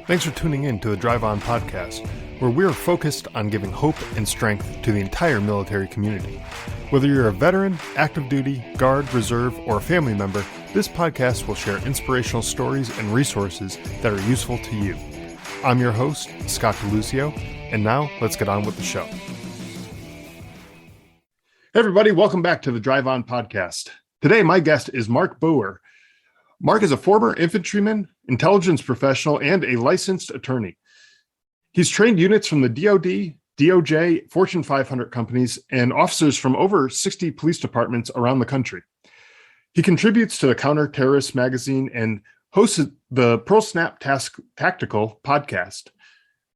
Thanks for tuning in to the Drive On podcast, where we are focused on giving hope and strength to the entire military community. Whether you're a veteran, active duty, guard, reserve, or a family member, this podcast will share inspirational stories and resources that are useful to you. I'm your host, Scott DeLucio, and now let's get on with the show. Hey everybody, welcome back to the Drive On podcast. Today, my guest is Mark Boer. Mark is a former infantryman, intelligence professional, and a licensed attorney. He's trained units from the DoD, DOJ, Fortune 500 companies, and officers from over 60 police departments around the country. He contributes to the Counter-Terrorist magazine and hosts the Pearl Snap Tactical podcast.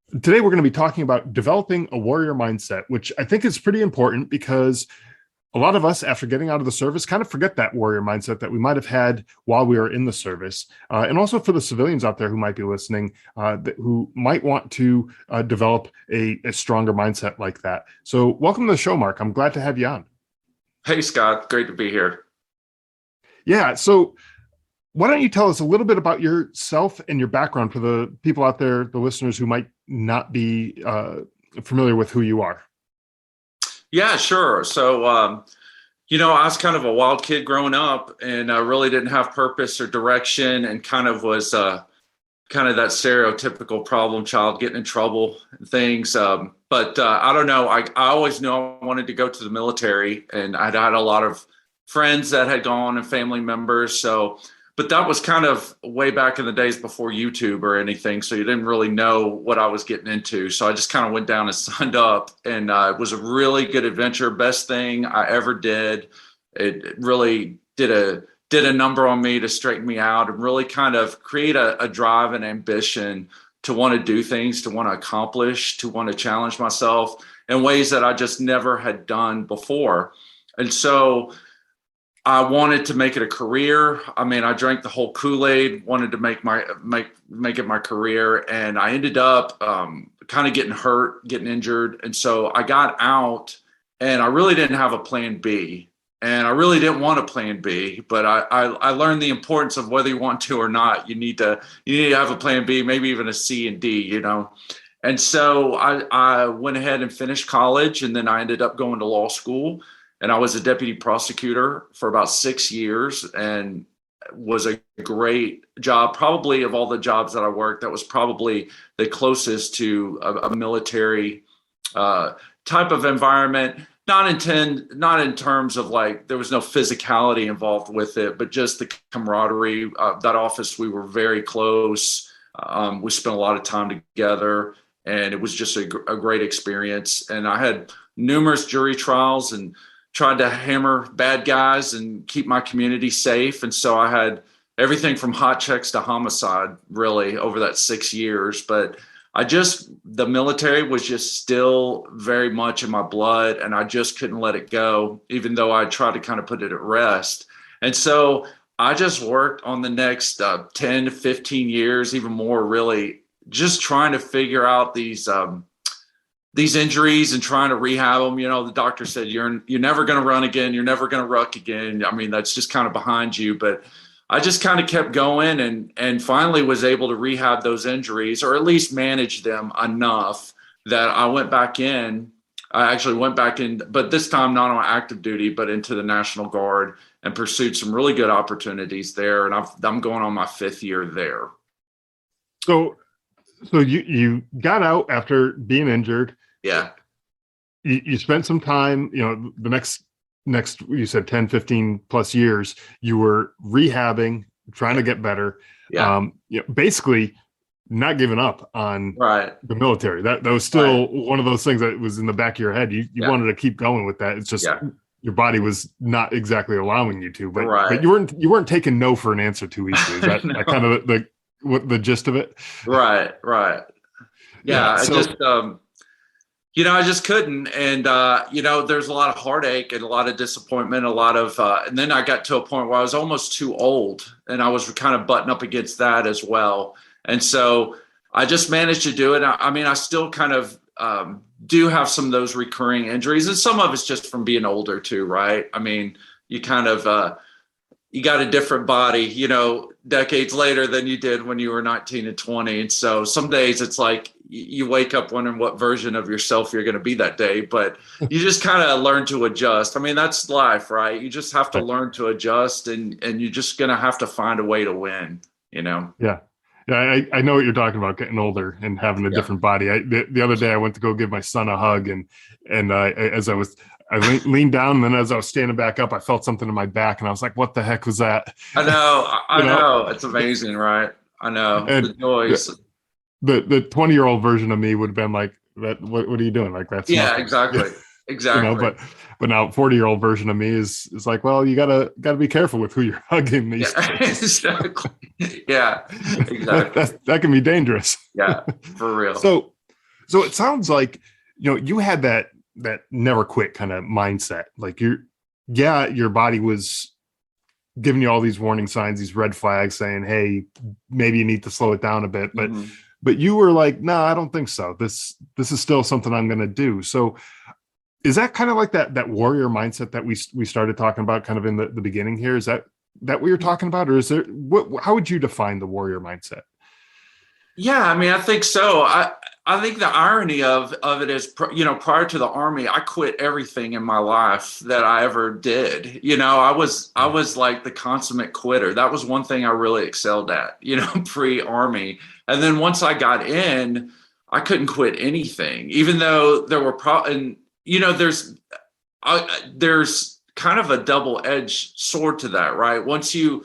Today, we're going to be talking about developing a warrior mindset, which I think is pretty important because a lot of us, after getting out of the service, kind of forget that warrior mindset that we might have had while we were in the service. And also for the civilians out there who might be listening, who might want to develop a stronger mindset like that. So welcome to the show, Mark. I'm glad to have you on. Hey, Scott. Great to be here. Yeah. So why don't you tell us a little bit about yourself and your background for the people out there, the listeners who might not be familiar with who you are? Yeah, sure. So, I was kind of a wild kid growing up and I really didn't have purpose or direction and kind of was kind of that stereotypical problem child getting in trouble and things. But I don't know. I always knew I wanted to go to the military and I'd had a lot of friends that had gone and family members. But that was kind of way back in the days before YouTube or anything. So you didn't really know what I was getting into. So I just kind of went down and signed up and it was a really good adventure. Best thing I ever did. It really did a number on me to straighten me out and really kind of create a drive and ambition to want to do things, to want to accomplish, to want to challenge myself in ways that I just never had done before. And so I wanted to make it a career. I mean, I drank the whole Kool-Aid, wanted to make it my career. And I ended up kind of getting hurt, getting injured. And so I got out and I really didn't have a plan B. And I really didn't want a plan B, but I learned the importance of whether you want to or not. You need to have a plan B, maybe even a C and D, And so I went ahead and finished college and then I ended up going to law school. And I was a deputy prosecutor for about 6 years and was a great job. Probably of all the jobs that I worked, that was probably the closest to a military type of environment. Not in terms of like, there was no physicality involved with it, but just the camaraderie. That office, we were very close. We spent a lot of time together and it was just a great experience. And I had numerous jury trials and tried to hammer bad guys and keep my community safe. And so I had everything from hot checks to homicide really over that 6 years. But the military was just still very much in my blood and I just couldn't let it go, even though I tried to kind of put it at rest. And so I just worked on the next 10 to 15 years, even more really, just trying to figure out these injuries and trying to rehab them. The doctor said, you're never going to run again. You're never going to ruck again. I mean, that's just kind of behind you. But I just kind of kept going and finally was able to rehab those injuries or at least manage them enough that I went back in. I actually went back in, but this time not on active duty, but into the National Guard and pursued some really good opportunities there. And I'm going on my 5th year there. So you got out after being injured. Yeah. You spent some time, the next, you said 10, 15 plus years, you were rehabbing, trying to get better. Yeah. Basically not giving up on the military. That was still one of those things that was in the back of your head. You wanted to keep going with that. It's just your body was not exactly allowing you to, but you weren't taking no for an answer too easily. Is that, that kind of the gist of it? Right. Yeah. I just couldn't. And, there's a lot of heartache and a lot of disappointment, and then I got to a point where I was almost too old and I was kind of butting up against that as well. And so I just managed to do it. I mean, I still kind of do have some of those recurring injuries and some of it's just from being older too, right? I mean, you kind of, you got a different body, decades later than you did when you were 19 and 20. And so some days it's like you wake up wondering what version of yourself you're going to be that day, but you just kind of learn to adjust. I mean, that's life, right? You just have to learn to adjust, and you're just going to have to find a way to win, you know? Yeah. Yeah, I know what you're talking about, getting older and having a different body. The other day I went to go give my son a hug, and I leaned down, and then as I was standing back up, I felt something in my back, and I was like, "What the heck was that?" I know, I know. It's amazing, right? I know. And the joys. The 20-year-old version of me would have been like, "That what are you doing?" Like that's nothing. Exactly. Exactly. But now 40-year-old version of me is like, well, you gotta be careful with who you're hugging these days. Exactly. Yeah, exactly. That can be dangerous. Yeah, for real. So it sounds like, you had that never quit kind of mindset. Like your body was giving you all these warning signs, these red flags saying, hey, maybe you need to slow it down a bit. But you were like, no, I don't think so. This is still something I'm going to do. So is that kind of like that warrior mindset that we started talking about kind of in the beginning here? Is that what you're talking about? Or is there, how would you define the warrior mindset? Yeah, I mean, I think so. I think the irony of it is, prior to the Army, I quit everything in my life that I ever did. I was like the consummate quitter. That was one thing I really excelled at, pre-Army. And then once I got in, I couldn't quit anything, even though there were there's kind of a double-edged sword to that, right? Once you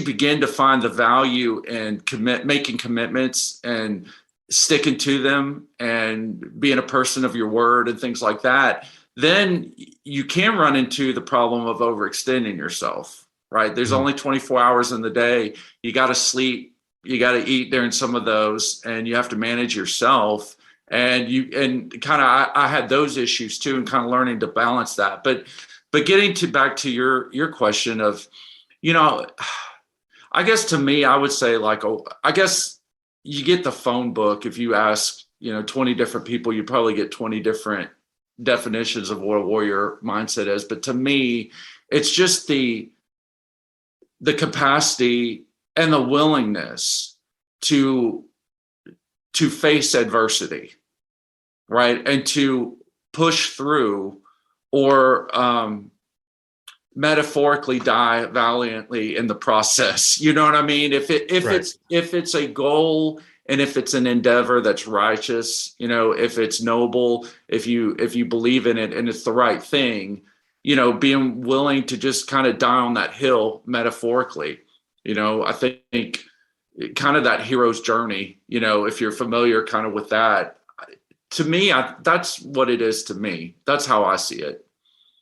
begin to find the value in making commitments and sticking to them and being a person of your word and things like that, then you can run into the problem of overextending yourself, right? There's only 24 hours in the day. You got to sleep, you got to eat during some of those, and you have to manage yourself. And I had those issues too, and kind of learning to balance that. But getting back to your question of, I guess to me, I would say I guess you get the phone book. If you ask, 20 different people, you probably get 20 different definitions of what a warrior mindset is. But to me, it's just the capacity and the willingness to face adversity, right? And to push through, or metaphorically die valiantly in the process. You know what I mean? If it's a goal, and if it's an endeavor that's righteous, if it's noble, if you believe in it and it's the right thing, being willing to just kind of die on that hill metaphorically. I think kind of that hero's journey, if you're familiar kind of with that, to me, that's what it is to me. That's how I see it.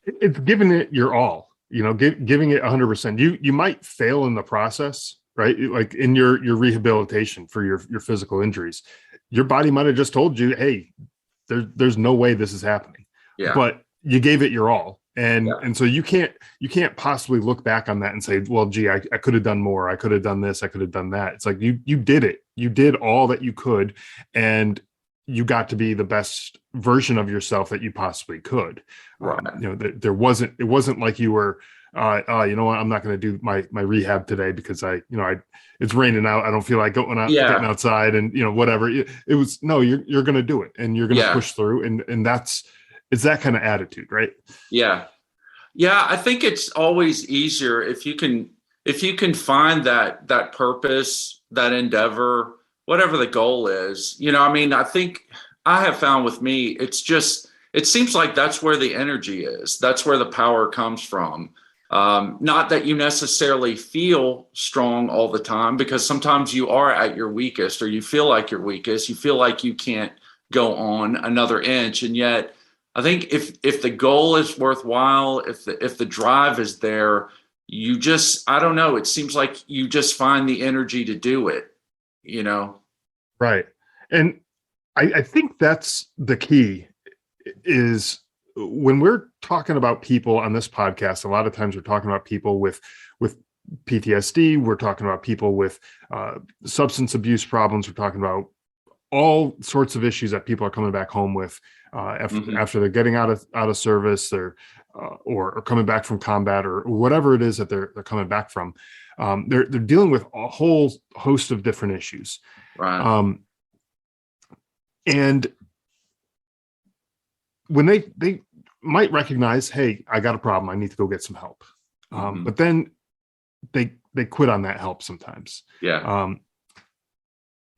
It's giving it your all, giving it 100%. You might fail in the process, right? Like in your rehabilitation for your physical injuries, your body might have just told you, hey, there's no way this is happening. Yeah. But you gave it your all. And so you can't possibly look back on that and say, well, gee, I could have done more. I could have done this. I could have done that. It's like you did it. You did all that you could, and you got to be the best version of yourself that you possibly could. Right. It wasn't like you were, you know what, I'm not going to do my rehab today because it's raining out. I don't feel like going out, getting outside, and whatever. It was, no, you're going to do it, and you're going to push through. And it's that kind of attitude, right? Yeah. Yeah. I think it's always easier if you can find that purpose, that endeavor, whatever the goal is. I think I have found with me, it seems like that's where the energy is. That's where the power comes from. Not that you necessarily feel strong all the time, because sometimes you are at your weakest, or you feel like you're weakest. You feel like you can't go on another inch. And yet I think if the goal is worthwhile, if the drive is there, I don't know, it seems like you just find the energy to do it. Right. And I think that's the key, is when we're talking about people on this podcast, a lot of times we're talking about people with PTSD. We're talking about people with substance abuse problems. We're talking about all sorts of issues that people are coming back home with after they're getting out of service, or coming back from combat, or whatever it is that they're coming back from. They're dealing with a whole host of different issues. Right. And when they might recognize, hey, I got a problem, I need to go get some help. But then they quit on that help sometimes. Yeah.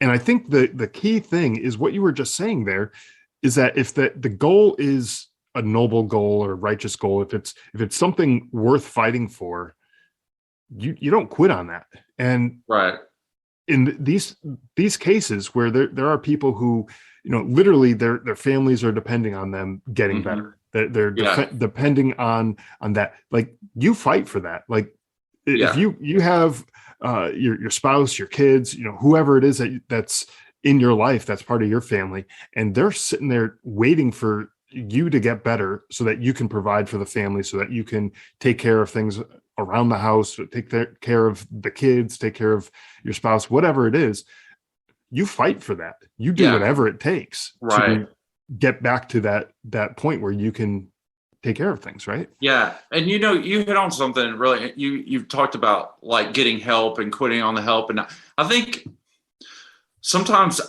And I think the key thing is what you were just saying there, is that if the goal is a noble goal or righteous goal, if it's something worth fighting for, you don't quit on that. And right. in these cases where there are people who, literally their families are depending on them getting better. They're depending on that. Like, you fight for that. Like, if you have your spouse, your kids, whoever it is that's in your life, that's part of your family, and they're sitting there waiting for you to get better so that you can provide for the family, so that you can take care of things around the house, take care of the kids, take care of your spouse, whatever it is, you fight for that. You do whatever it takes to get back to that point where you can take care of things, right? Yeah. And you hit on something really. You've talked about like getting help and quitting on the help. And I think sometimes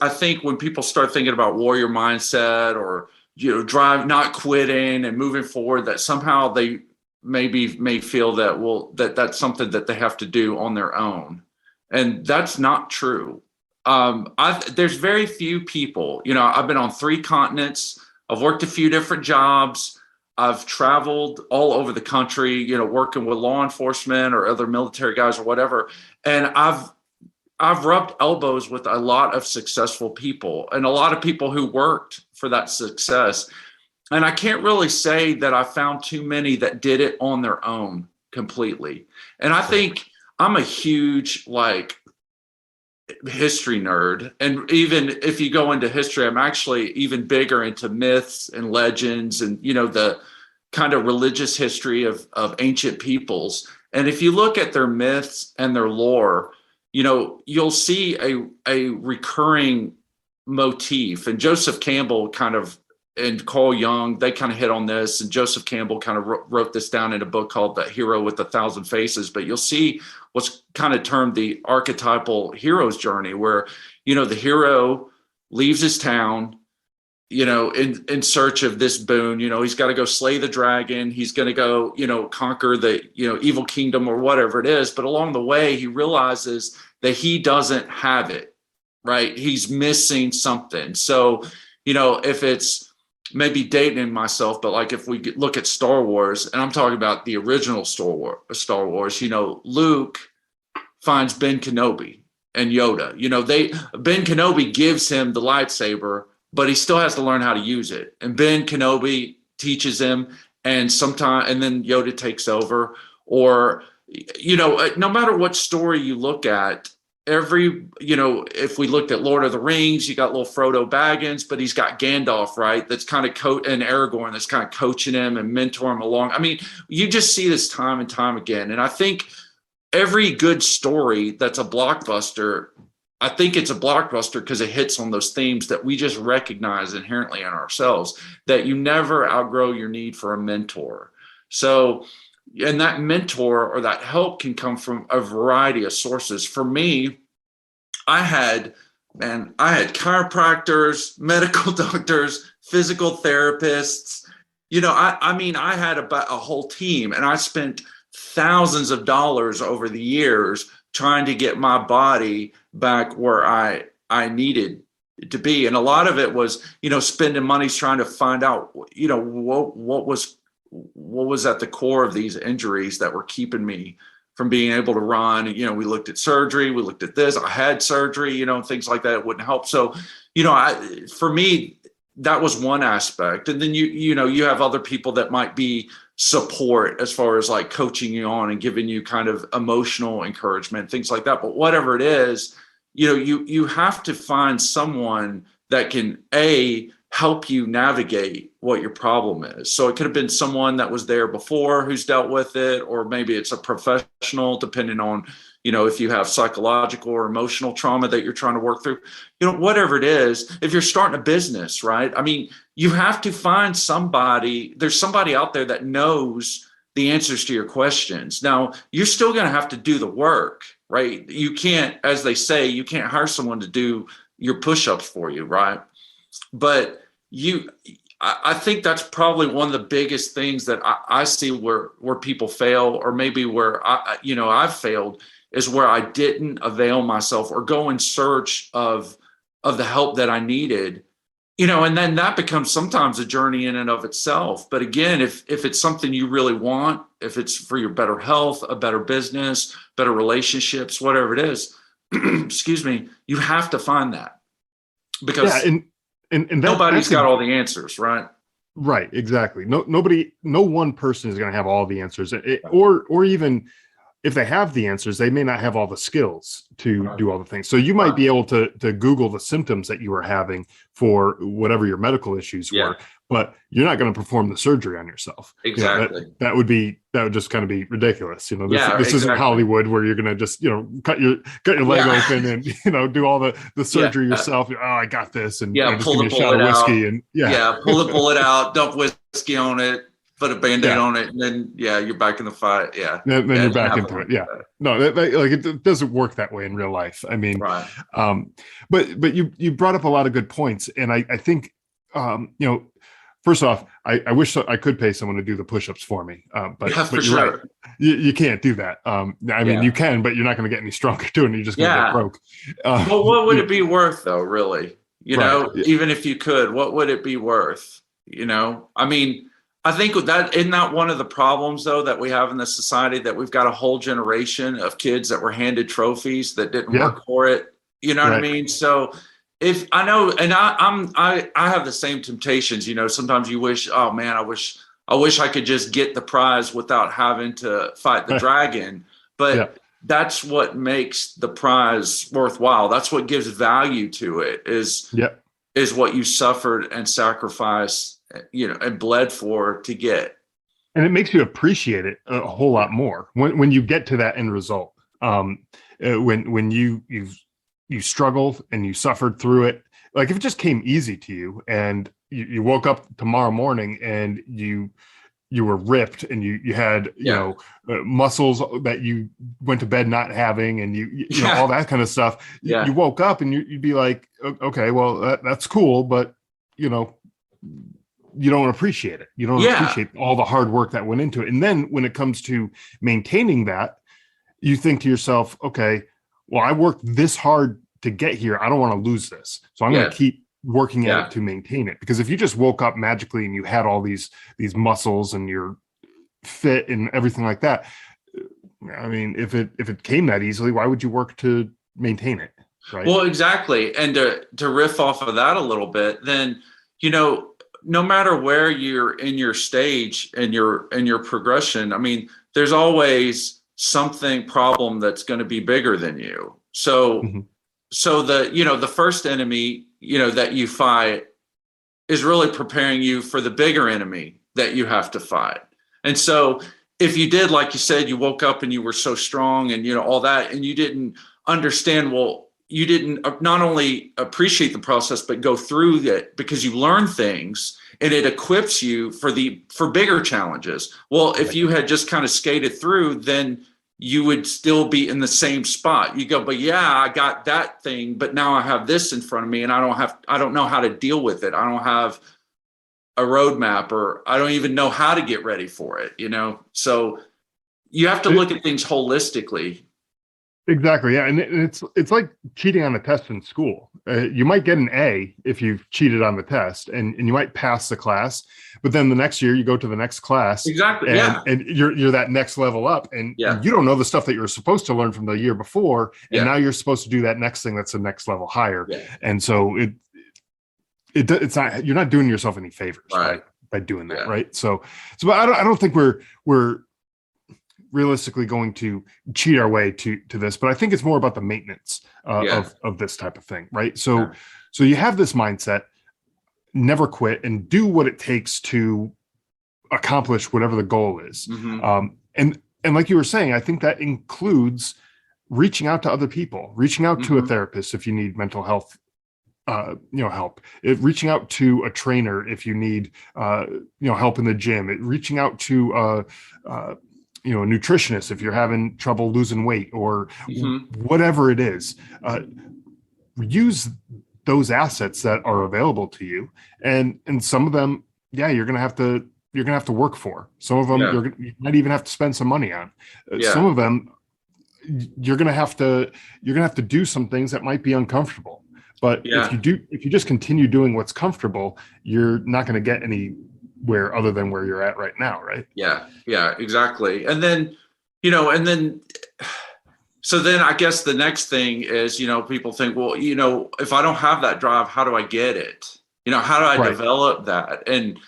when people start thinking about warrior mindset or drive, not quitting and moving forward, that somehow they may feel that that's something that they have to do on their own. And that's not true. There's very few people, I've been on 3 continents. I've worked a few different jobs. I've traveled all over the country, working with law enforcement or other military guys or whatever. And I've rubbed elbows with a lot of successful people and a lot of people who worked for that success. And I can't really say that I found too many that did it on their own completely. And I think I'm a huge history nerd. And even if you go into history, I'm actually even bigger into myths and legends and, the kind of religious history of ancient peoples. And if you look at their myths and their lore, you'll see a recurring motif. And Joseph Campbell and Carl Jung, they kind of hit on this. And Joseph Campbell kind of wrote this down in a book called The Hero with 1,000 Faces. But you'll see what's kind of termed the archetypal hero's journey, where, the hero leaves his town, in search of this boon. He's got to go slay the dragon. He's going to go, conquer the, evil kingdom or whatever it is. But along the way, he realizes that he doesn't have it, right? He's missing something. So, if it's, maybe dating myself, but like if we look at Star Wars, and I'm talking about the original Star Wars, Luke finds Ben Kenobi and Yoda. Ben Kenobi gives him the lightsaber, but he still has to learn how to use it. And Ben Kenobi teaches him, and then Yoda takes over. Or, no matter what story you look at, if we looked at Lord of the Rings, you got little Frodo Baggins, but he's got Gandalf, right? That's kind of and Aragorn that's kind of coaching him and mentor him along. I mean, you just see this time and time again. And I think every good story that's a blockbuster, I think it's a blockbuster because it hits on those themes that we just recognize inherently in ourselves, that you never outgrow your need for a mentor. So, and that mentor or that help can come from a variety of sources. For me, I had chiropractors, medical doctors, physical therapists. I had about a whole team, and I spent thousands of dollars over the years trying to get my body back where I needed to be. And a lot of it was, spending money trying to find out, what was at the core of these injuries that were keeping me from being able to run. We looked at surgery, we looked at this, I had surgery, things like that. It wouldn't help. So, for me, that was one aspect. And then you have other people that might be support as far as like coaching you on and giving you kind of emotional encouragement, things like that. But whatever it is, you have to find someone that can help you navigate what your problem is. So it could have been someone that was there before who's dealt with it, or maybe it's a professional, depending on, if you have psychological or emotional trauma that you're trying to work through, whatever it is. If you're starting a business, right? I mean, you have to find somebody. There's somebody out there that knows the answers to your questions. Now, you're still going to have to do the work, right? You can't, as they say, you can't hire someone to do your push-ups for you, right? But I think that's probably one of the biggest things that I see where people fail, or maybe where I've failed, is where I didn't avail myself or go in search of the help that I needed. And then that becomes sometimes a journey in and of itself. But again, if it's something you really want, if it's for your better health, a better business, better relationships, whatever it is, excuse me, you have to find that, because nobody's got all the answers, right? Right, exactly. No one person is going to have all the answers, or even if they have the answers, they may not have all the skills to do all the things. So you might be able to Google the symptoms that you were having for whatever your medical issues were, but you're not going to perform the surgery on yourself. Exactly. That would just kind of be ridiculous. This exactly. isn't Hollywood where you're going to just, cut your leg open and, do all the surgery yourself. Oh, I got this. And just pull give me the a shot of bullet out. whiskey Pull the bullet out, dump whiskey on it, put a Band-Aid on it, and then you're back in the fight. Then you're back into it. No, it doesn't work that way in real life. I mean, right. But you brought up a lot of good points, and I think first off, I wish I could pay someone to do the push-ups for me, but for you're sure. right. You can't do that. I mean, you can, but you're not going to get any stronger doing it. You're just going to get broke. Well, what would it be worth, though? Really, even if you could, what would it be worth? I mean, I think isn't that one of the problems, though, that we have in the society, that we've got a whole generation of kids that were handed trophies that didn't work for it. You know what I mean? So if I know, and I have the same temptations. Sometimes you wish, oh man, I wish I could just get the prize without having to fight the dragon. But that's what makes the prize worthwhile. That's what gives value to it. Is what you suffered and sacrificed, and bled for to get. And it makes you appreciate it a whole lot more when you get to that end result. When you struggled and you suffered through it, like if it just came easy to you and you woke up tomorrow morning and you were ripped and you had muscles that you went to bed not having, and you all that kind of stuff. You woke up and you'd be like, okay, well that's cool, but you don't appreciate it. You don't appreciate all the hard work that went into it. And then when it comes to maintaining that, you think to yourself, okay, well, I worked this hard to get here. I don't want to lose this. So I'm going to keep working at it to maintain it. Because if you just woke up magically and you had all these muscles and you're fit and everything like that, I mean, if it came that easily, why would you work to maintain it? Right. Well, exactly. And to riff off of that a little bit, then, no matter where you're in your stage and your progression, I mean, there's always problem that's going to be bigger than you. So, so the first enemy, that you fight is really preparing you for the bigger enemy that you have to fight. And so if you did, like you said, you woke up and you were so strong and, all that, and you didn't understand, you didn't not only appreciate the process, but go through it because you learn things and it equips you for bigger challenges. Well, if you had just kind of skated through, then you would still be in the same spot. You go, but I got that thing, but now I have this in front of me and I don't know how to deal with it. I don't have a roadmap, or I don't even know how to get ready for it, So you have to look at things holistically. Exactly. Yeah. And it's like cheating on a test in school. You might get an A if you've cheated on the test, and you might pass the class, but then the next year you go to the next class. Exactly. And you're that next level up, and you don't know the stuff that you were supposed to learn from the year before. And now you're supposed to do that next thing that's the next level higher. Yeah. And so it's not, you're not doing yourself any favors by doing that. Right. So I don't think we're realistically going to cheat our way to this, but I think it's more about the maintenance of this type of thing, right? So you have this mindset, never quit, and do what it takes to accomplish whatever the goal is. And like you were saying, I think that includes reaching out to other people, reaching out to a therapist if you need mental health help. Reaching out to a trainer if you need help in the gym. Reaching out to a nutritionist if you're having trouble losing weight, or whatever it is. Use those assets that are available to you, and some of them, you're gonna have to work for. Some of them you might even have to spend some money on. Some of them you're gonna have to do some things that might be uncomfortable. But if you just continue doing what's comfortable, you're not going to get anywhere other than where you're at right now, right? Yeah, exactly. And then, so then I guess the next thing is, people think, well, if I don't have that drive, how do I get it? How do I develop that? And,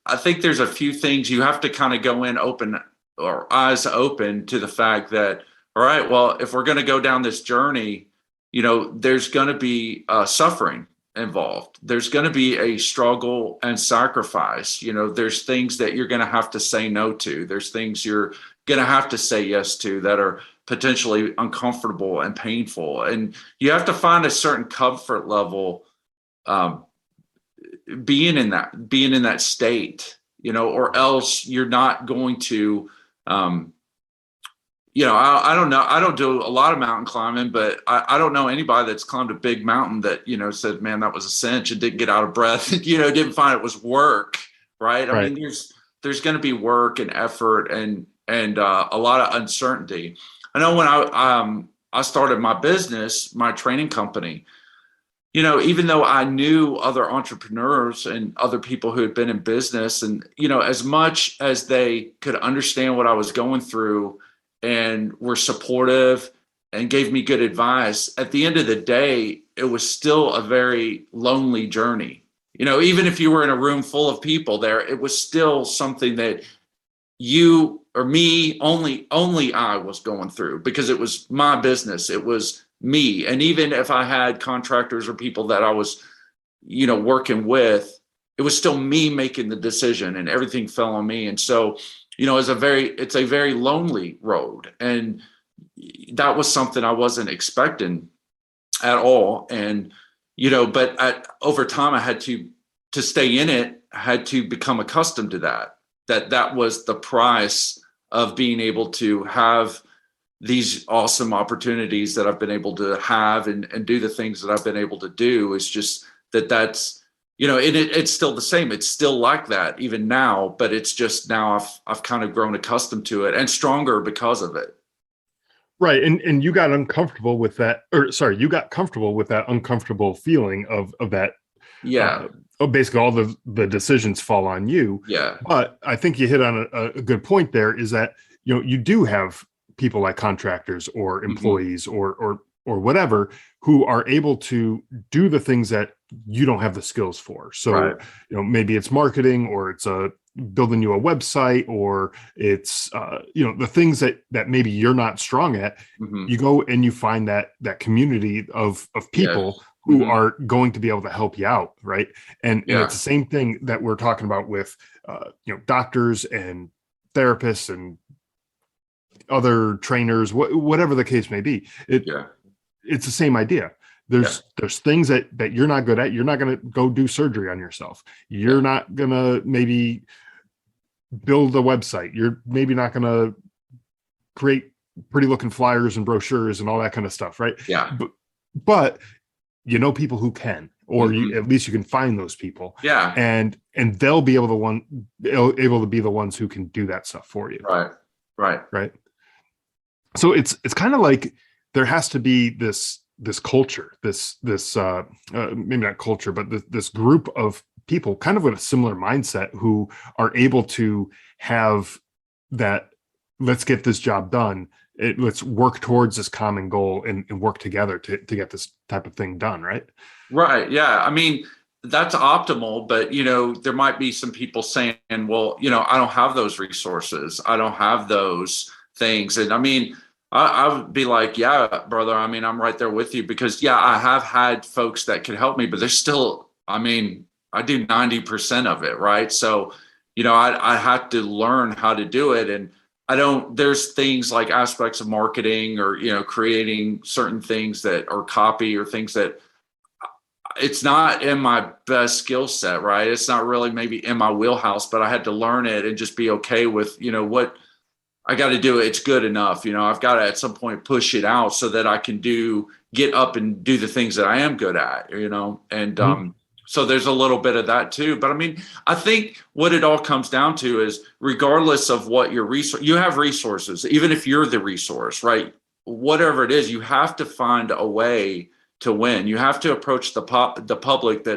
I think there's a few things you have to kind of go in open, or eyes open to the fact that, all right, well, if we're going to go down this journey, there's going to be suffering involved. There's going to be a struggle and sacrifice. There's things that you're going to have to say no to. There's things you're going to have to say yes to that are potentially uncomfortable and painful. And you have to find a certain comfort level being in that state, or else you're not going to I don't know. I don't do a lot of mountain climbing, but I don't know anybody that's climbed a big mountain that, said, man, that was a cinch, and didn't get out of breath, didn't find it was work. Right. I mean, there's going to be work and effort and a lot of uncertainty. I know when I started my business, my training company, even though I knew other entrepreneurs and other people who had been in business, and, as much as they could understand what I was going through and were supportive and gave me good advice, at the end of the day, it was still a very lonely journey. Even if you were in a room full of people there, it was still something that you or me, only I was going through, because it was my business. It was me. And even if I had contractors or people that I was, working with, it was still me making the decision, and everything fell on me. And so, it's a very lonely road. And that was something I wasn't expecting at all. And, but over time, I had to stay in it, I had to become accustomed to that was the price of being able to have these awesome opportunities that I've been able to have and do the things that I've been able to do. Is just that's, it's still the same. It's still like that even now, but it's just now I've kind of grown accustomed to it and stronger because of it. Right. And you got uncomfortable with that, you got comfortable with that uncomfortable feeling of that. Yeah. Basically all the decisions fall on you. Yeah. But I think you hit on a good point there, is that, you do have people like contractors or employees or whatever, who are able to do the things that you don't have the skills for. So, maybe it's marketing, or it's building you a website, or it's, the things that maybe you're not strong at. You go and you find that community of people who are going to be able to help you out. Right. And it's the same thing that we're talking about with, doctors and therapists and other trainers, whatever the case may be. It's the same idea. There's things that you're not good at. You're not going to go do surgery on yourself. You're not going to maybe build a website. You're maybe not going to create pretty looking flyers and brochures and all that kind of stuff. Right. Yeah. But people who can, or at least you can find those people. Yeah. And they'll be able to be the ones who can do that stuff for you. Right. So it's kind of like there has to be this culture, this maybe not culture, but this group of people kind of with a similar mindset, who are able to have that, let's get this job done. Let's work towards this common goal and work together to get this type of thing done. Right. Right. Yeah. I mean, that's optimal, but, there might be some people saying, well, I don't have those resources. I don't have those things. And I mean, I would be like, yeah, brother, I mean, I'm right there with you, because I have had folks that could help me, but there's still, I mean, I do 90% of it. Right. So, I have to learn how to do it. And there's things like aspects of marketing or, creating certain things that are copy or things that it's not in my best skill set, right? It's not really maybe in my wheelhouse, but I had to learn it and just be okay with, what I got to do. It's good enough. I've got to at some point push it out so that I can get up and do the things that I am good at, and so there's a little bit of that too. But I mean, I think what it all comes down to is regardless of what your resource, you have resources, even if you're the resource, right? Whatever it is, you have to find a way to win. You have to approach the public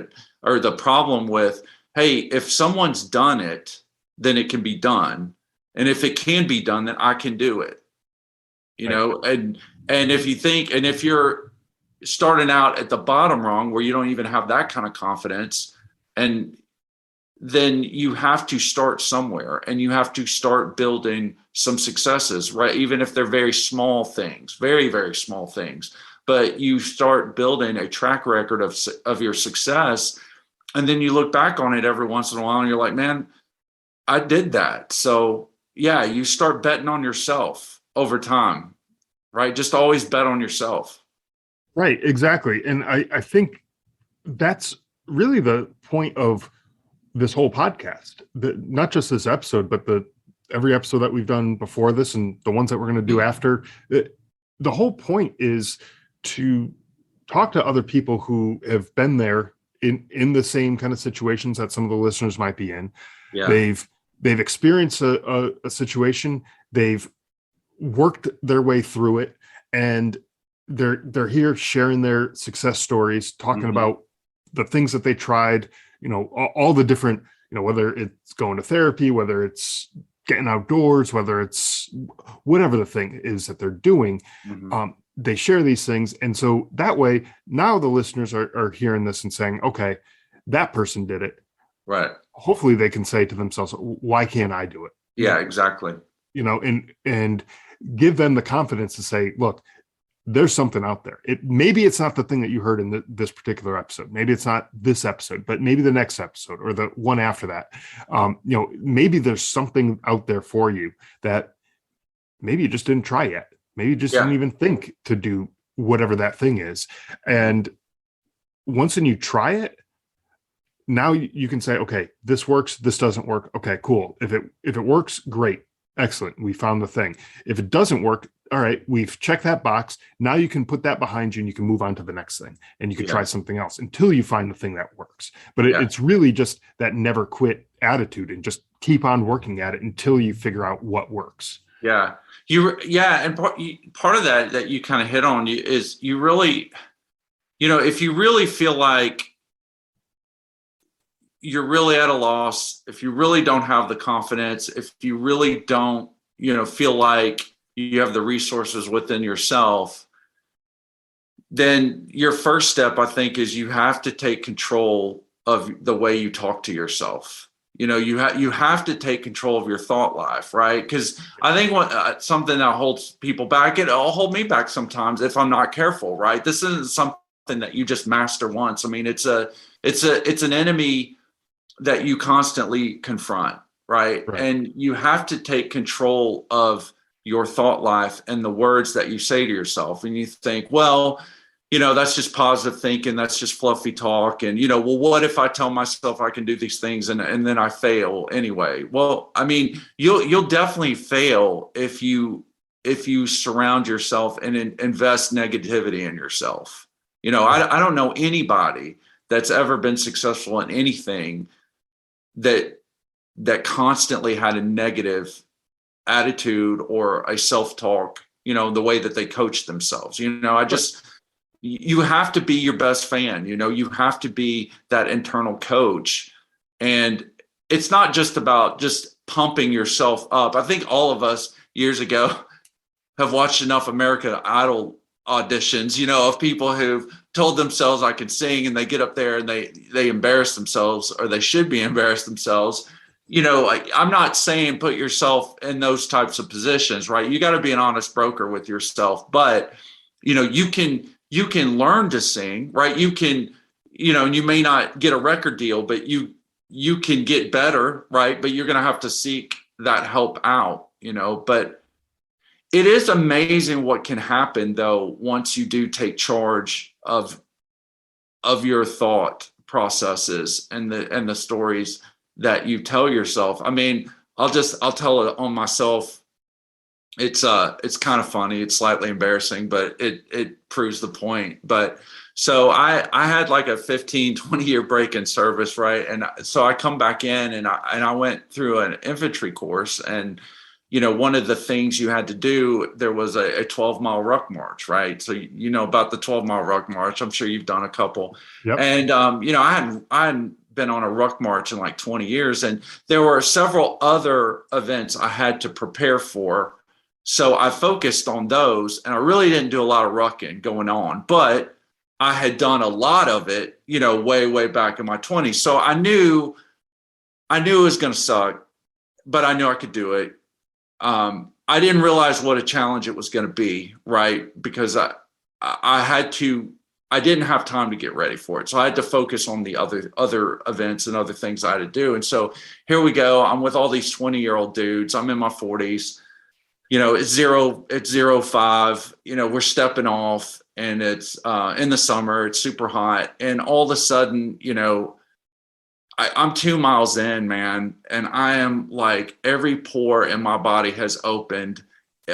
or the problem with, hey, if someone's done it, then it can be done. And if it can be done, then I can do it. And if you're starting out at the bottom wrong, where you don't even have that kind of confidence, and then you have to start somewhere and you have to start building some successes, right? Even if they're very small things, very, very small things, but you start building a track record of your success. And then you look back on it every once in a while and you're like, man, I did that. So yeah, you start betting on yourself over time, right? Just always bet on yourself. Right, exactly. And I think that's really the point of this whole podcast. Not just this episode, but every episode that we've done before this and the ones that we're going to do after. The whole point is to talk to other people who have been there in the same kind of situations that some of the listeners might be in. Yeah. They've experienced a situation, they've worked their way through it, and they're here sharing their success stories, talking about the things that they tried, all the different, whether it's going to therapy, whether it's getting outdoors, whether it's whatever the thing is that they're doing. They share these things. And so that way, now the listeners are hearing this and saying, okay, that person did it. Right. Hopefully they can say to themselves, why can't I do it? Yeah, exactly. And give them the confidence to say, look, there's something out there. Maybe it's not the thing that you heard in this particular episode. Maybe it's not this episode, but maybe the next episode or the one after that. Maybe there's something out there for you that maybe you just didn't try yet. Maybe you just didn't even think to do whatever that thing is. And once you try it, now you can say, okay, this works. This doesn't work. Okay, cool. If it works, great. Excellent. We found the thing. If it doesn't work, all right, we've checked that box. Now you can put that behind you and you can move on to the next thing and you can try something else until you find the thing that works. But it's really just that never quit attitude and just keep on working at it until you figure out what works. Yeah. And part of that you kind of hit on is you really, if you really feel like you're really at a loss, if you really don't have the confidence, if you really don't, feel like you have the resources within yourself, then your first step, I think, is you have to take control of the way you talk to yourself. You have to take control of your thought life, right? Because I think something that holds people back, it'll hold me back sometimes if I'm not careful, right? This isn't something that you just master once. I mean, it's an enemy that you constantly confront, right? And you have to take control of your thought life and the words that you say to yourself. And you think, well, that's just positive thinking. That's just fluffy talk. And, well, what if I tell myself I can do these things and then I fail anyway? Well, I mean, you'll definitely fail if you surround yourself and invest negativity in yourself. I don't know anybody that's ever been successful in anything that constantly had a negative attitude or a self-talk, the way that they coach themselves. You have to be your best fan, you have to be that internal coach. And it's not just about just pumping yourself up. I think all of us years ago have watched enough American Idol auditions, of people who've told themselves I can sing and they get up there and they embarrass themselves, or they should be embarrassed themselves. I'm not saying put yourself in those types of positions, right? You got to be an honest broker with yourself, but you can learn to sing, right? You can, and you may not get a record deal, but you can get better, right? But you're going to have to seek that help out, but it is amazing what can happen though once you do take charge of your thought processes and the stories that you tell yourself. I mean, I'll tell it on myself. It's kind of funny. It's slightly embarrassing, but it proves the point. But so I had like a 15-20 year break in service, right? And so I come back in and I went through an infantry course, and one of the things you had to do, there was a 12-mile ruck march, right? So you know about the 12-mile ruck march. I'm sure you've done a couple. Yep. And I hadn't been on a ruck march in like 20 years, and there were several other events I had to prepare for. So I focused on those, and I really didn't do a lot of rucking going on, but I had done a lot of it, way back in my 20s. So I knew it was going to suck, but I knew I could do it. I didn't realize what a challenge it was going to be, right? Because I didn't have time to get ready for it. So I had to focus on the other events and other things I had to do. And so here we go. I'm with all these 20-year-old dudes. I'm in my 40s. It's 0.5, we're stepping off, and it's in the summer, it's super hot. And all of a sudden, I'm 2 miles in, man. And I am like, every pore in my body has opened.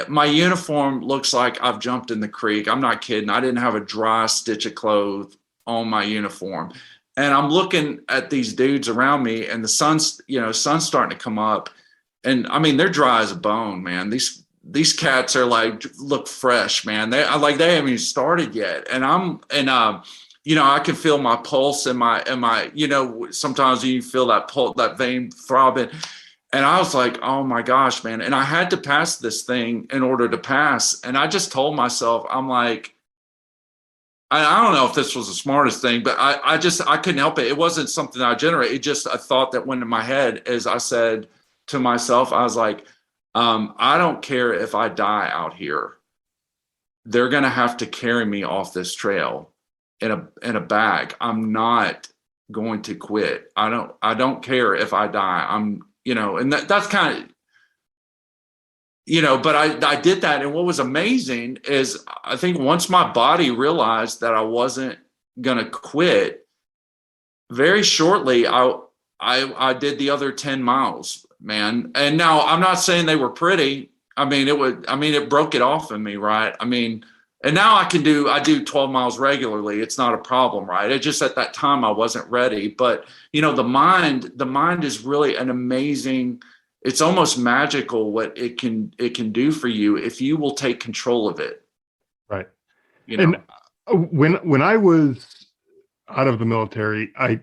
My uniform looks like I've jumped in the creek. I'm not kidding. I didn't have a dry stitch of clothes on my uniform. And I'm looking at these dudes around me, and the sun's starting to come up. And I mean, they're dry as a bone, man. These cats are like, look fresh, man. They haven't even started yet. And I can feel my pulse and my, sometimes you feel that pulse, that vein throbbing. And I was like, oh my gosh, man. And I had to pass this thing in order to pass. And I just told myself, I'm like, I don't know if this was the smartest thing, but I couldn't help it. It wasn't something I generated. It just a thought that went in my head as I said to myself, I was like, I don't care if I die out here. They're going to have to carry me off this trail in a bag. I'm not going to quit. I don't care if I die. And that's kind of, but I did that. And what was amazing is I think once my body realized that I wasn't going to quit, very shortly, I did the other 10 miles. Man. And now I'm not saying they were pretty. It broke it off in me. Right. And now I do 12 miles regularly. It's not a problem. Right. It just, at that time I wasn't ready, but the mind is really an amazing, it's almost magical what it can do for you if you will take control of it. Right. And when I was out of the military, I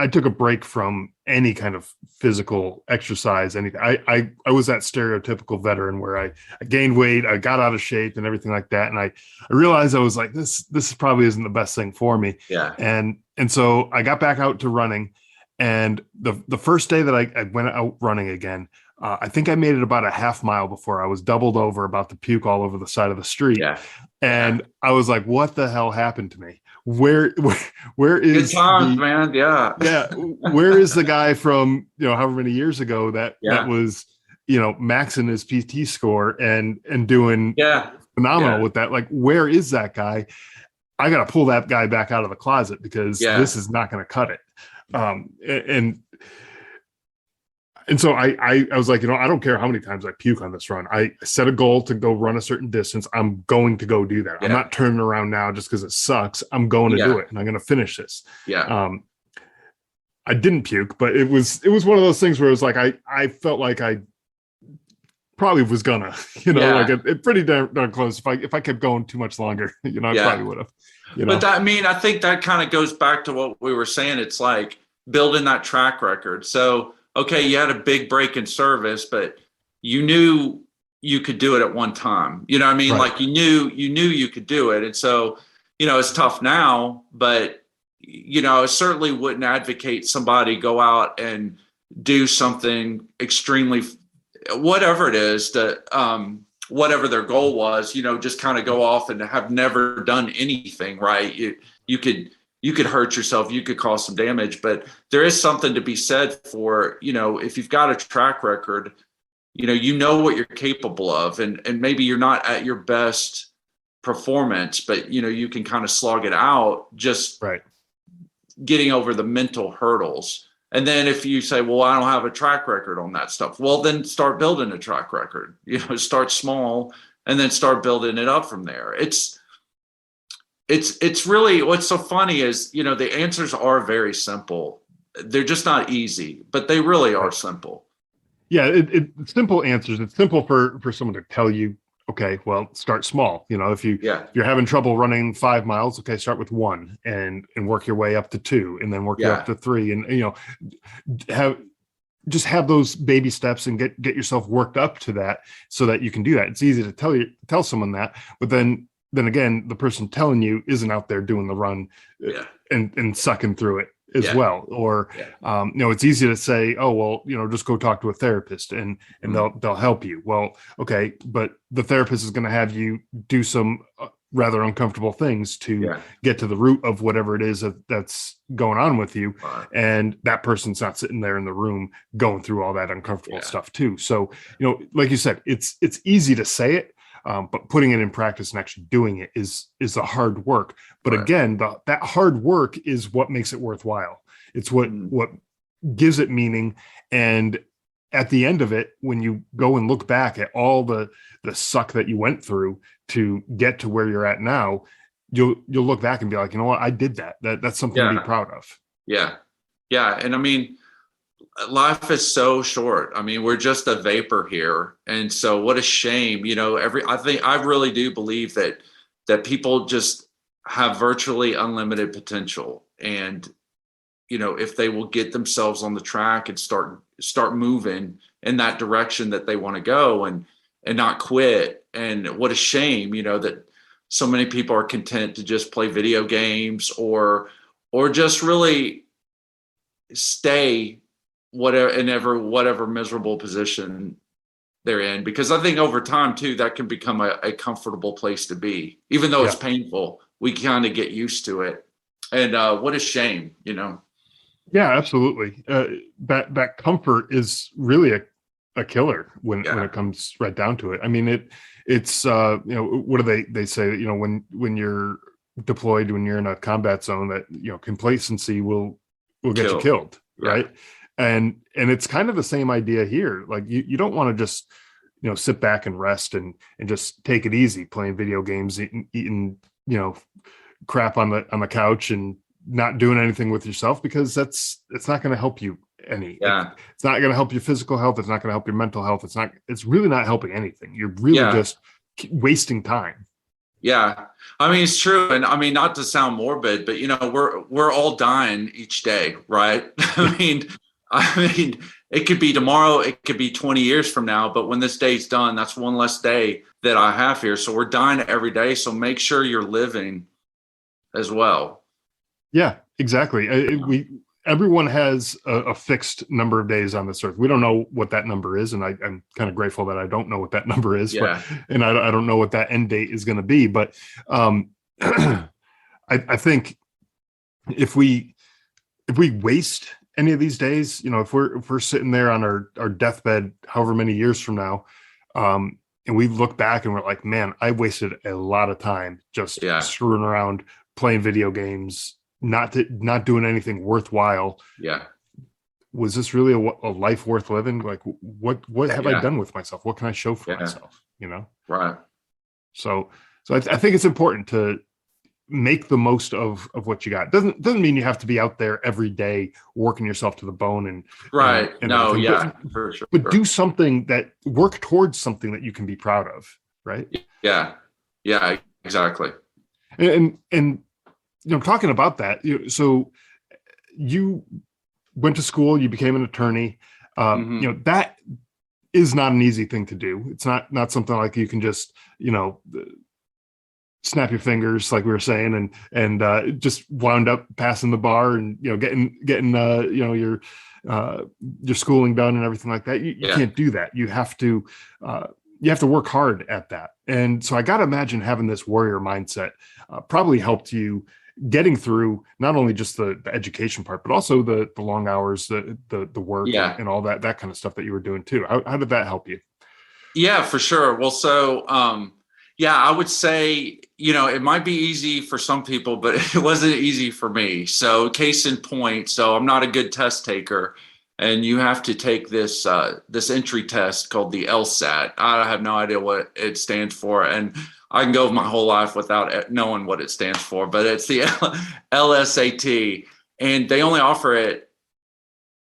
took a break from any kind of physical exercise, anything. I was that stereotypical veteran where I gained weight, I got out of shape and everything like that. And I realized I was like, this probably isn't the best thing for me. Yeah. And so I got back out to running. And the first day that I went out running again, I think I made it about a half mile before I was doubled over, about to puke all over the side of the street. Yeah. And I was like, what the hell happened to me? Where is good times, man? Yeah. Where is the guy from, however many years ago that was, maxing his PT score and doing phenomenal with that? Like, where is that guy? I got to pull that guy back out of the closet because this is not going to cut it. And so I was like, I don't care how many times I puke on this run. I set a goal to go run a certain distance. I'm going to go do that. I'm not turning around now just because it sucks. I'm going to do it, and I'm going to finish this. Yeah. I didn't puke, but it was one of those things where it was like I felt like I probably was gonna, like it pretty darn close. If I kept going too much longer, I probably would have. But I think that kind of goes back to what we were saying. It's like building that track record. So. Okay, you had a big break in service, but you knew you could do it at one time. You know what I mean? Right. Like you knew you could do it. And so, it's tough now, but, I certainly wouldn't advocate somebody go out and do something extremely, whatever it is, whatever their goal was, just kind of go off and have never done anything, right? You could hurt yourself, you could cause some damage, but there is something to be said for, if you've got a track record, what you're capable of, and maybe you're not at your best performance, but you can kind of slog it out just getting over the mental hurdles. And then if you say, well, I don't have a track record on that stuff, well, then start building a track record, start small and then start building it up from there. It's really, what's so funny is, the answers are very simple. They're just not easy, but they really are simple. Yeah, it's simple answers. It's simple for someone to tell you, okay, well, start small. If you're having trouble running 5 miles, okay, start with 1 and work your way up to 2, and then work your up to 3, and have those baby steps and get yourself worked up to that so that you can do that. It's easy to tell someone that, but then again, the person telling you isn't out there doing the run and sucking through it as well. Or, it's easy to say, oh, well, just go talk to a therapist and they'll help you. Well, okay, but the therapist is going to have you do some rather uncomfortable things to get to the root of whatever it is that's going on with you. And that person's not sitting there in the room going through all that uncomfortable stuff too. So, like you said, it's easy to say it, but putting it in practice and actually doing it is the hard work. But again, that hard work is what makes it worthwhile. It's what gives it meaning. And at the end of it, when you go and look back at all the suck that you went through to get to where you're at now, you'll look back and be like, you know what, I did that. That's something to be proud of. Yeah. Yeah. And I mean, life is so short. I mean, we're just a vapor here. And so what a shame, I really do believe that people just have virtually unlimited potential. And, if they will get themselves on the track and start moving in that direction that they want to go and not quit. And what a shame, that so many people are content to just play video games or just really stay whatever miserable position they're in, because I think over time too, that can become a comfortable place to be, even though it's painful. We kind of get used to it, and what a shame, Yeah, absolutely. That comfort is really a killer when it comes right down to it. I mean, it's what do they say? When you're deployed, when you're in a combat zone, that complacency will get you killed, right? And it's kind of the same idea here. Like you don't want to just sit back and rest and just take it easy playing video games, eating crap on the couch and not doing anything with yourself, because it's not going to help you any. It's not going to help your physical health. It's not going to help your mental health. It's really not helping anything. You're really just wasting time. Yeah. I mean, it's true. And I mean, not to sound morbid, but we're all dying each day, right? I mean, it could be tomorrow, it could be 20 years from now, but when this day's done, that's one less day that I have here. So we're dying every day. So make sure you're living as well. Yeah, exactly. Everyone has a fixed number of days on this earth. We don't know what that number is, and I'm kind of grateful that I don't know what that number is. And I don't know what that end date is going to be. But I think if we waste any of these days, if we're sitting there on our deathbed, however many years from now, and we look back and we're like, man, I wasted a lot of time just screwing around, playing video games, not doing anything worthwhile. Was this really a life worth living? Like, what have I done with myself? What can I show for myself? Right. So I think it's important to make the most of what you got. Doesn't mean you have to be out there every day working yourself to the bone and for sure. But do something that work towards something that you can be proud of. Right. Yeah, exactly. And talking about that, so you went to school, you became an attorney. That is not an easy thing to do. It's not something like you can just, snap your fingers, like we were saying, and just wound up passing the bar and, getting your schooling done and everything like that. You can't do that. You have to work hard at that. And so I got to imagine having this warrior mindset probably helped you getting through not only just the education part, but also the long hours, the work and all that kind of stuff that you were doing too. How did that help you? Yeah, for sure. Well, so, Yeah, I would say, it might be easy for some people, but it wasn't easy for me. So case in point, so I'm not a good test taker, and you have to take this entry test called the LSAT. I have no idea what it stands for, and I can go my whole life without knowing what it stands for, but it's the LSAT, and they only offer it,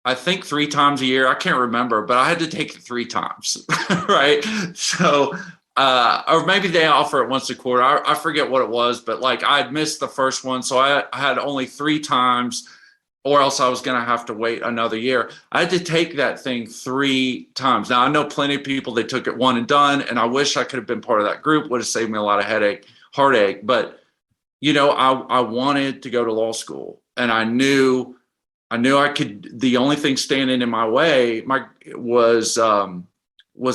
I think, 3 times a year. I can't remember, but I had to take it 3 times, right? So, or maybe they offer it once a quarter. I forget what it was, but like I had missed the first one, so I had only 3 times, or else I was going to have to wait another year. I had to take that thing 3 times. Now I know plenty of people, they took it one and done, and I wish I could have been part of that group. Would have saved me a lot of heartache. But I wanted to go to law school, and I knew I could. The only thing standing in my way was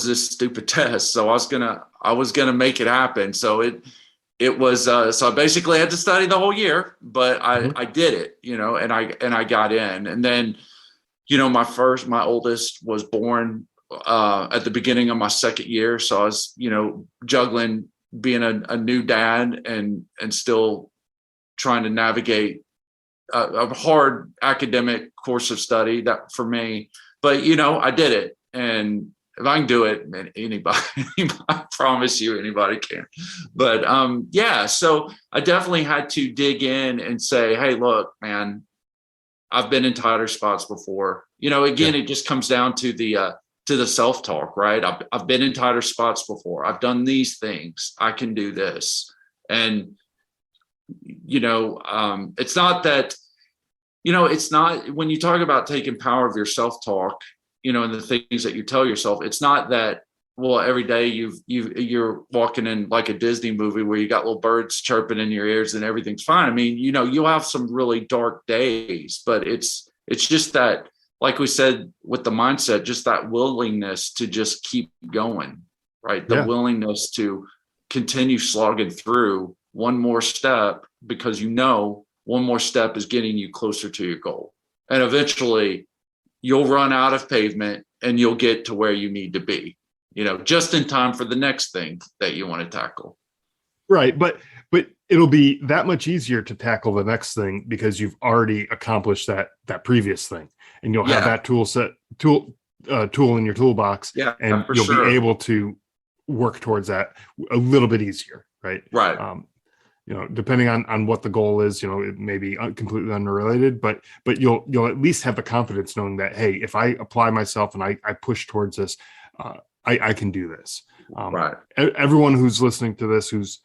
this stupid test. So I was gonna make it happen. So it was so I basically had to study the whole year, but I did it, and I got in. And then my oldest was born at the beginning of my second year, so I was juggling being a new dad and still trying to navigate a hard academic course of study that for me. But I did it, and if I can do it, anybody, I promise you, anybody can. But so I definitely had to dig in and say, hey, look, man, I've been in tighter spots before. Again, It just comes down to the self-talk, right? I've been in tighter spots before. I've done these things. I can do this. And it's not that, it's not, when you talk about taking power of your self-talk, and the things that you tell yourself, it's not that, well, every day you're walking in like a Disney movie where you got little birds chirping in your ears and everything's fine. I mean, you'll have some really dark days, but it's just that, like we said, with the mindset, just that willingness to just keep going, right? The willingness to continue slogging through one more step, because one more step is getting you closer to your goal. And eventually you'll run out of pavement and you'll get to where you need to be, just in time for the next thing that you want to tackle. Right. But it'll be that much easier to tackle the next thing because you've already accomplished that previous thing, and you'll have that tool in your toolbox, and you'll be able to work towards that a little bit easier. Right. Right. Depending on what the goal is, it may be completely unrelated, but you'll at least have the confidence knowing that, hey, if I apply myself and I push towards this, I can do this. Right. Everyone who's listening to this, who's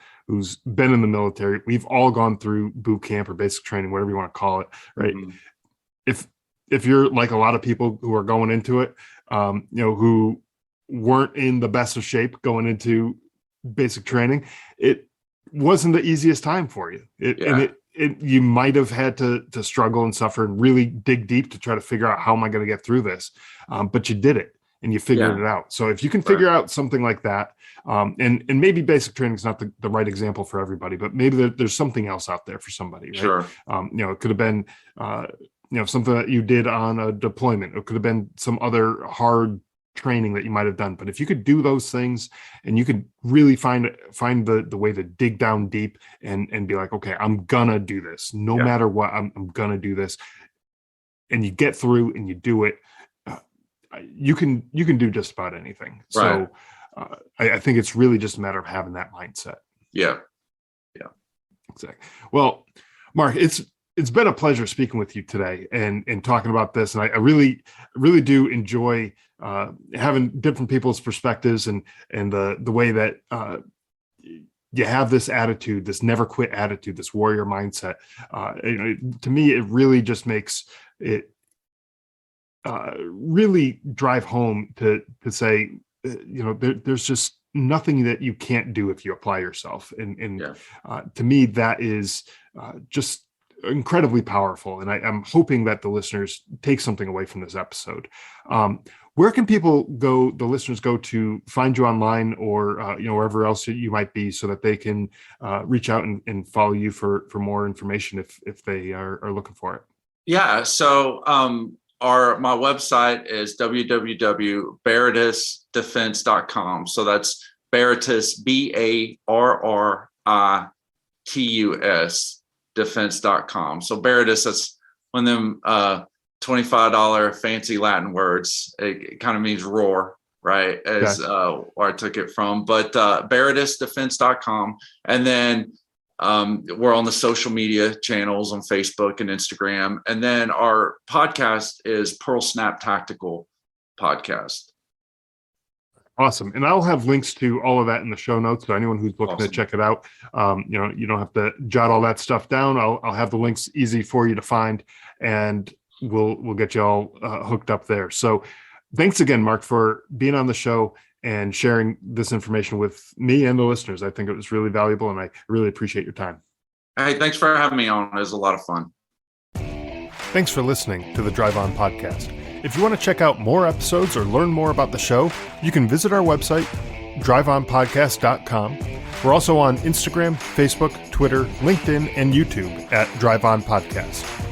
been in the military, we've all gone through boot camp or basic training, whatever you want to call it. Right. Mm-hmm. If you're like a lot of people who are going into it, who weren't in the best of shape going into basic training, it wasn't the easiest time for you. You might have had to struggle and suffer and really dig deep to try to figure out, how am I going to get through this? But you did it and you figured it out. So if you can figure out something like that, and maybe basic training is not the right example for everybody, but maybe there's something else out there for somebody, right? Sure. It could have been, something that you did on a deployment. It could have been some other hard training that you might have done. But if you could do those things and you could really find the way to dig down deep and be like, okay, I'm gonna do this no matter what, I'm gonna do this, and you get through and you do it, you can do just about anything. Right. So I think it's really just a matter of having that mindset. Yeah Exactly. Well, Mark, it's been a pleasure speaking with you today and talking about this. And I really do enjoy having different people's perspectives and the way that you have this attitude, this never quit attitude, this warrior mindset. To me, it really just makes it really drive home to say, there's just nothing that you can't do if you apply yourself. And to me, that is just incredibly powerful. And I'm hoping that the listeners take something away from this episode. Where can the listeners go to find you online or, wherever else you might be, so that they can reach out and follow you for more information if they are looking for it? Yeah. So my website is www.beardisdefense.com. So that's Barritus, BARRITUS defense.com. So Barritus, that's one of them $25 fancy Latin words. It kind of means roar, right? As where I took it from. But BarritusDefense.com. And then we're on the social media channels on Facebook and Instagram. And then our podcast is Pearl Snap Tactical Podcast. Awesome. And I'll have links to all of that in the show notes. So anyone who's looking to check it out, you don't have to jot all that stuff down. I'll have the links easy for you to find, and we'll get you all hooked up there. So thanks again, Mark, for being on the show and sharing this information with me and the listeners. I think it was really valuable, and I really appreciate your time. Hey, thanks for having me on. It was a lot of fun. Thanks for listening to the Drive On Podcast. If you want to check out more episodes or learn more about the show, you can visit our website, driveonpodcast.com. We're also on Instagram, Facebook, Twitter, LinkedIn, and YouTube at Drive On Podcast.